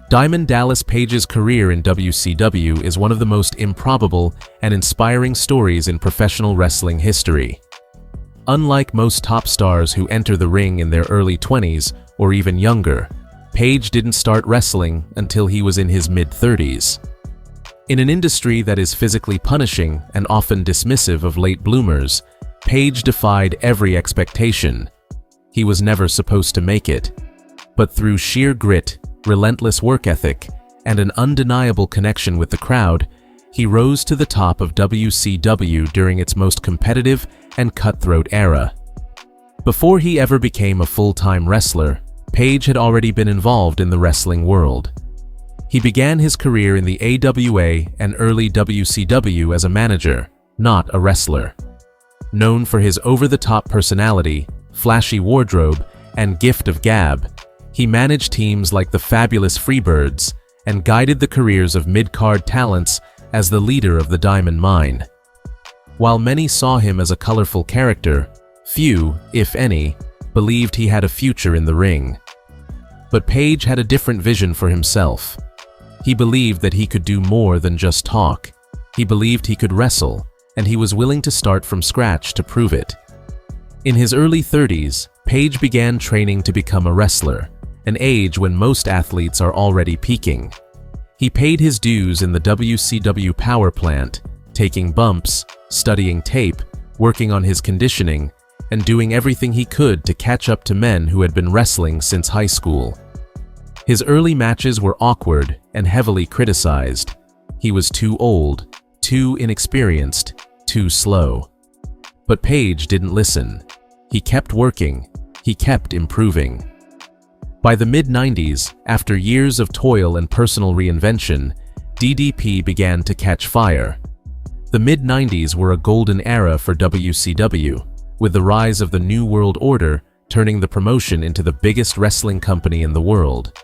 Diamond Dallas Page's career in WCW is one of the most improbable and inspiring stories in professional wrestling history. Unlike most top stars who enter the ring in their early 20s or even younger, Page didn't start wrestling until he was in his mid-30s. In an industry that is physically punishing and often dismissive of late bloomers, Page defied every expectation. He was never supposed to make it. But through sheer grit, relentless work ethic, and an undeniable connection with the crowd, he rose to the top of WCW during its most competitive and cutthroat era. Before he ever became a full-time wrestler, Page had already been involved in the wrestling world. He began his career in the AWA and early WCW as a manager, not a wrestler. Known for his over-the-top personality, flashy wardrobe, and gift of gab, he managed teams like the Fabulous Freebirds and guided the careers of mid-card talents as the leader of the Diamond Mine. While many saw him as a colorful character, few, if any, believed he had a future in the ring. But Page had a different vision for himself. He believed that he could do more than just talk. He believed he could wrestle, and he was willing to start from scratch to prove it. In his early 30s, Page began training to become a wrestler, an age when most athletes are already peaking. He paid his dues in the WCW power plant, taking bumps, studying tape, working on his conditioning, and doing everything he could to catch up to men who had been wrestling since high school. His early matches were awkward and heavily criticized. He was too old, too inexperienced, too slow. But Page didn't listen. He kept working. He kept improving. By the mid-90s, after years of toil and personal reinvention, DDP began to catch fire. The mid-90s were a golden era for WCW, with the rise of the New World Order turning the promotion into the biggest wrestling company in the world.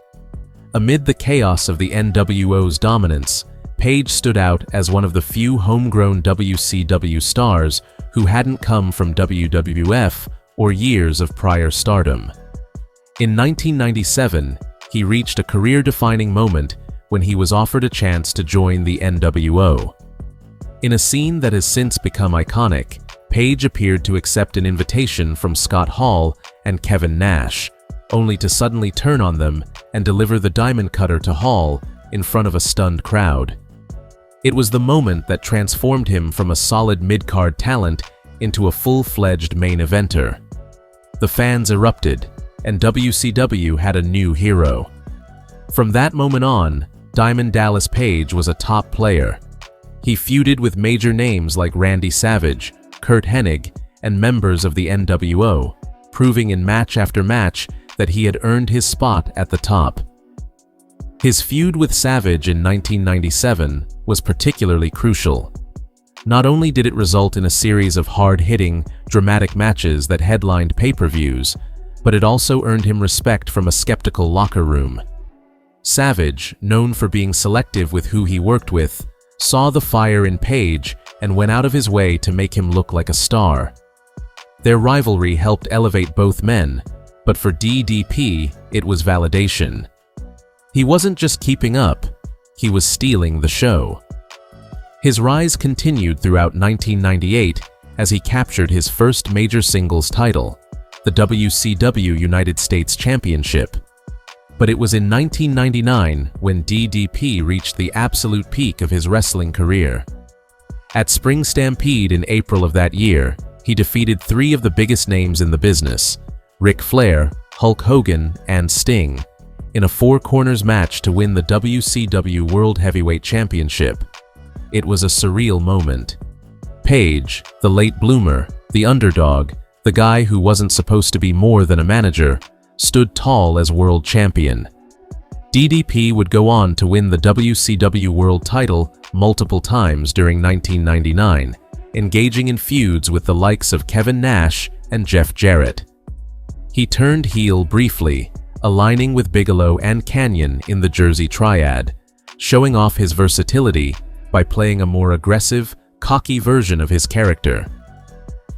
Amid the chaos of the NWO's dominance, Page stood out as one of the few homegrown WCW stars who hadn't come from WWF or years of prior stardom. In 1997, he reached a career-defining moment when he was offered a chance to join the NWO. In a scene that has since become iconic, Page appeared to accept an invitation from Scott Hall and Kevin Nash, only to suddenly turn on them and deliver the diamond cutter to Hall in front of a stunned crowd. It was the moment that transformed him from a solid mid-card talent into a full-fledged main eventer. The fans erupted, and WCW had a new hero. From that moment on, Diamond Dallas Page was a top player. He feuded with major names like Randy Savage, Curt Hennig, and members of the NWO, proving in match after match that he had earned his spot at the top. His feud with Savage in 1997 was particularly crucial. Not only did it result in a series of hard-hitting, dramatic matches that headlined pay-per-views, but it also earned him respect from a skeptical locker room. Savage, known for being selective with who he worked with, saw the fire in Page and went out of his way to make him look like a star. Their rivalry helped elevate both men, but for DDP, it was validation. He wasn't just keeping up, he was stealing the show. His rise continued throughout 1998 as he captured his first major singles title, the WCW United States Championship. But it was in 1999 when DDP reached the absolute peak of his wrestling career. At Spring Stampede in April of that year, he defeated three of the biggest names in the business, Ric Flair, Hulk Hogan, and Sting, in a four-corners match to win the WCW World Heavyweight Championship. It was a surreal moment. Page, the late bloomer, the underdog, the guy who wasn't supposed to be more than a manager, stood tall as world champion. DDP would go on to win the WCW World title multiple times during 1999, engaging in feuds with the likes of Kevin Nash and Jeff Jarrett. He turned heel briefly, aligning with Bigelow and Kanyon in the Jersey Triad, showing off his versatility by playing a more aggressive, cocky version of his character.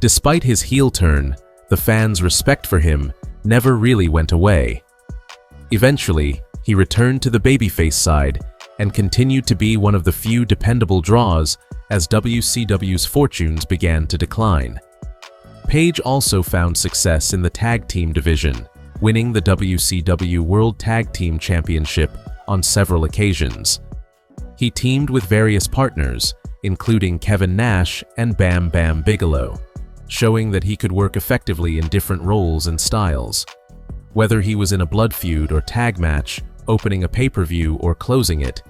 Despite his heel turn, the fans' respect for him never really went away. Eventually, He returned to the babyface side and continued to be one of the few dependable draws as WCW's fortunes began to decline. Page also found success in the tag team division, winning the WCW World Tag Team Championship on several occasions. He teamed with various partners, including Kevin Nash and Bam Bam Bigelow, showing that he could work effectively in different roles and styles. Whether he was in a blood feud or tag match, opening a pay-per-view or closing it,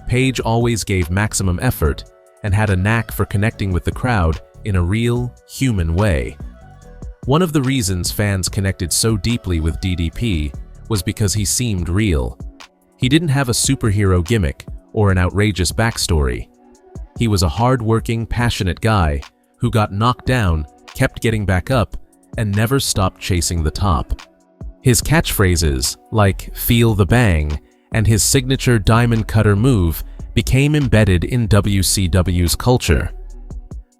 Page always gave maximum effort and had a knack for connecting with the crowd in a real, human way. One of the reasons fans connected so deeply with DDP was because he seemed real. He didn't have a superhero gimmick or an outrageous backstory. He was a hard-working, passionate guy who got knocked down, kept getting back up, and never stopped chasing the top. His catchphrases, like "Feel the Bang" and his signature Diamond Cutter move, became embedded in WCW's culture.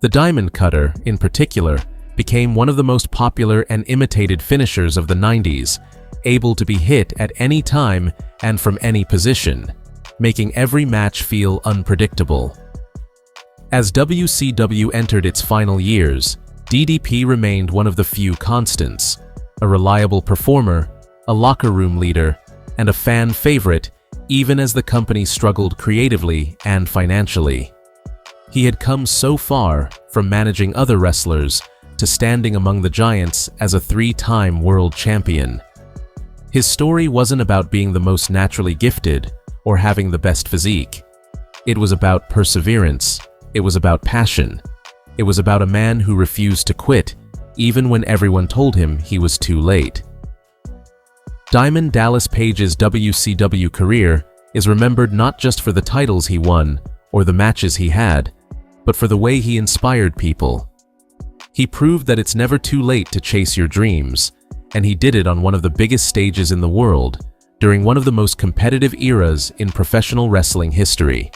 The Diamond Cutter, in particular, became one of the most popular and imitated finishers of the 90s, able to be hit at any time and from any position, making every match feel unpredictable. As WCW entered its final years, DDP remained one of the few constants, a reliable performer, a locker room leader, and a fan favorite, even as the company struggled creatively and financially. He had come so far from managing other wrestlers to standing among the giants as a 3-time world champion. His story wasn't about being the most naturally gifted or having the best physique. It was about perseverance. It was about passion. It was about a man who refused to quit, even when everyone told him he was too late. Diamond Dallas Page's WCW career is remembered not just for the titles he won or the matches he had, but for the way he inspired people. He proved that it's never too late to chase your dreams, and he did it on one of the biggest stages in the world, during one of the most competitive eras in professional wrestling history.